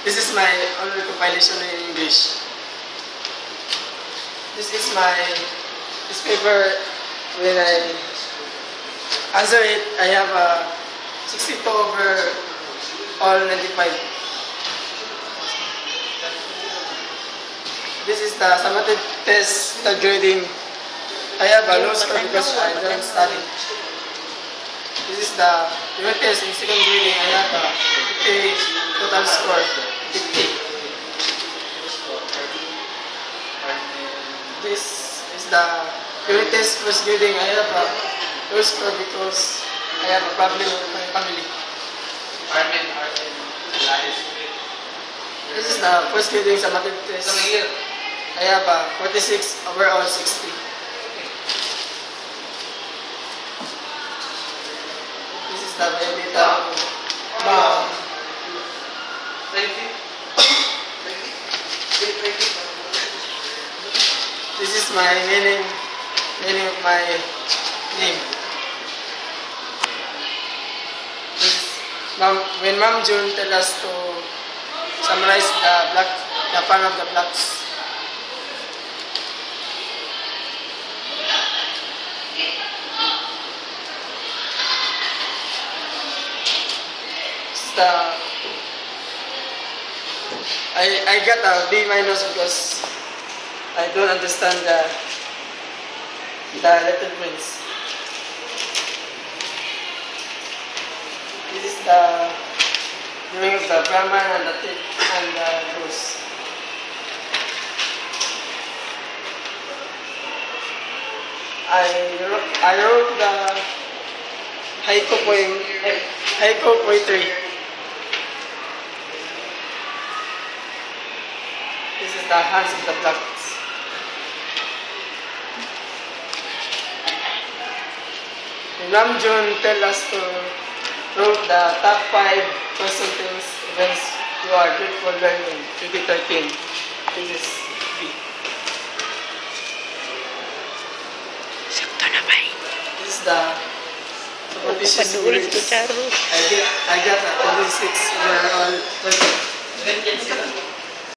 This is my oral compilation in English. This is my paper. When I answer it, I have a 62 over all 95. This is the summative test, the grading. I have a low score because I don't study. This is the unit test in second grading. I have a 50 total score, 50. This is the unit test first grading. I have a low score because I have a problem with my family. This is the first grading summative test. I have a 46 overall 60. This is the data. This is my meaning of my name. When Ma'am June tell us to summarize the fun of the blocks. I got a B minus because I don't understand the little prince. This is the drawing of the Brahman and the tip and the goose. I wrote the haiku poetry. This is the hands of the blocks. Ma'am June tell us to wrote the top 5 person things events you are grateful learning in 2013. This is B. Sakto na ba? This is the superstitious beliefs. I got a 26 overall.